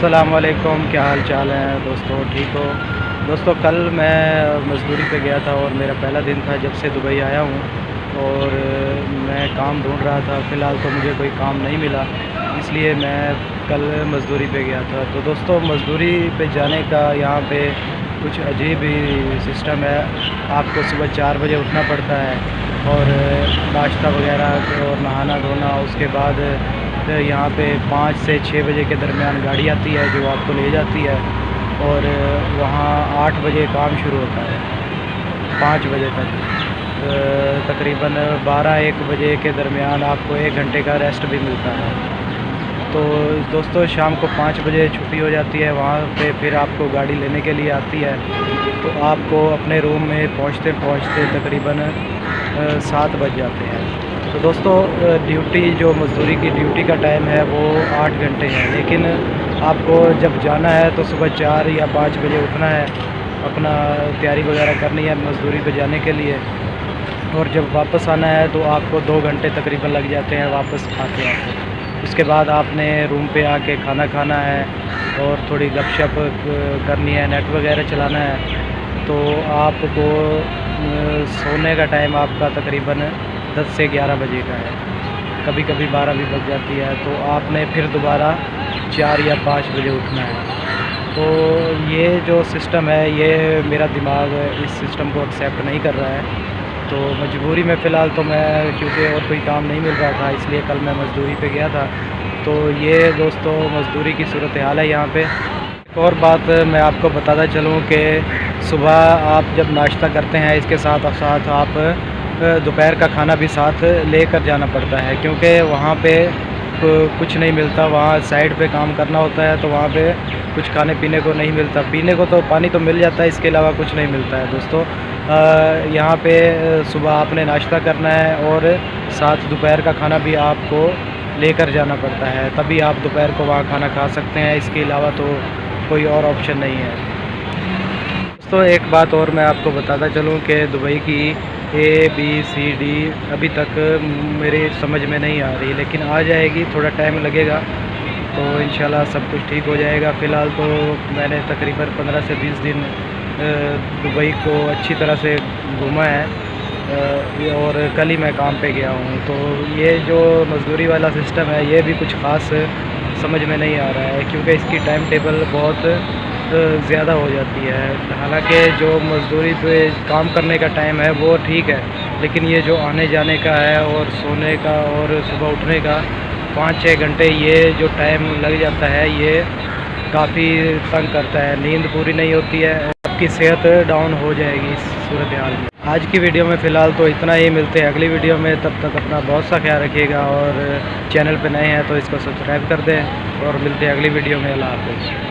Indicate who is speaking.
Speaker 1: अस्सलाम वालेकुम, क्या हाल चाल है दोस्तों, ठीक हो दोस्तों। कल मैं मज़दूरी पे गया था और मेरा पहला दिन था जब से दुबई आया हूँ। और मैं काम ढूंढ रहा था, फ़िलहाल तो मुझे कोई काम नहीं मिला, इसलिए मैं कल मज़दूरी पे गया था। तो दोस्तों, मज़दूरी पे जाने का यहाँ पे कुछ अजीब ही सिस्टम है। आपको सुबह 4 बजे उठना पड़ता है और नाश्ता वगैरह और नहाना धोना, उसके बाद यहाँ पे 5 से 6 बजे के दरमियान गाड़ी आती है जो आपको ले जाती है। और वहाँ 8 बजे काम शुरू होता है, 5 बजे तक। तकरीबन 12-1 बजे के दरमियान आपको 1 घंटे का रेस्ट भी मिलता है। तो दोस्तों, शाम को 5 बजे छुट्टी हो जाती है, वहाँ पे फिर आपको गाड़ी लेने के लिए आती है। तो आपको अपने रूम में पहुँचते पहुँचते तकरीबन 7 बज जाते हैं। तो दोस्तों, ड्यूटी जो मज़दूरी की ड्यूटी का टाइम है वो 8 घंटे है, लेकिन आपको जब जाना है तो सुबह 4 या 5 बजे उठना है, अपना तैयारी वगैरह करनी है मज़दूरी पे जाने के लिए। और जब वापस आना है तो आपको 2 घंटे तकरीबन लग जाते हैं वापस आते आते। उसके बाद आपने रूम पे आके खाना खाना है और थोड़ी गपशप करनी है, नेट वगैरह चलाना है। तो आपको सोने का टाइम आपका तकरीबन 10 से 11 बजे का है, कभी कभी 12 भी बज जाती है। तो आपने फिर दोबारा 4 या 5 बजे उठना है। तो ये जो सिस्टम है, ये मेरा दिमाग इस सिस्टम को एक्सेप्ट नहीं कर रहा है। तो मजबूरी में फ़िलहाल तो मैं, क्योंकि और कोई काम नहीं मिल रहा था, इसलिए कल मैं मज़दूरी पे गया था। तो ये दोस्तों मज़दूरी की सूरत हाल है यहाँ पे। एक और बात मैं आपको बताता चलूँ कि सुबह आप जब नाश्ता करते हैं, इसके साथ साथ आप दोपहर का खाना भी साथ लेकर जाना पड़ता है, क्योंकि वहाँ पे कुछ नहीं मिलता। वहाँ साइड पे काम करना होता है, तो वहाँ पे कुछ खाने पीने को नहीं मिलता। पीने को तो पानी तो मिल जाता है, इसके अलावा कुछ नहीं मिलता है दोस्तों। यहाँ पे सुबह आपने नाश्ता करना है और साथ दोपहर का खाना भी आपको लेकर जाना पड़ता है, तभी आप दोपहर को वहाँ खाना खा सकते हैं। इसके अलावा तो कोई और ऑप्शन नहीं है दोस्तों। एक बात और मैं आपको बताता चलूँ कि दुबई की ABCD अभी तक मेरे समझ में नहीं आ रही, लेकिन आ जाएगी, थोड़ा टाइम लगेगा। तो इंशाल्लाह सब कुछ ठीक हो जाएगा। फ़िलहाल तो मैंने तकरीबन 15 से 20 दिन दुबई को अच्छी तरह से घूमा है और कल ही मैं काम पे गया हूँ। तो ये जो मज़दूरी वाला सिस्टम है, ये भी कुछ ख़ास समझ में नहीं आ रहा है, क्योंकि इसकी टाइम टेबल बहुत ज़्यादा हो जाती है। हालांकि जो मज़दूरी पे काम करने का टाइम है वो ठीक है, लेकिन ये जो आने जाने का है और सोने का और सुबह उठने का 5-6 घंटे, ये जो टाइम लग जाता है, ये काफ़ी तंग करता है। नींद पूरी नहीं होती है और आपकी सेहत डाउन हो जाएगी इस सूरत हाल में। आज की वीडियो में फ़िलहाल तो इतना ही, मिलते हैं अगली वीडियो में। तब तक अपना बहुत सा ख्याल रखिएगा और चैनल पे नए हैं तो इसको सब्सक्राइब कर दें और मिलते हैं अगली वीडियो में। अल्लाह हाफ़िज़।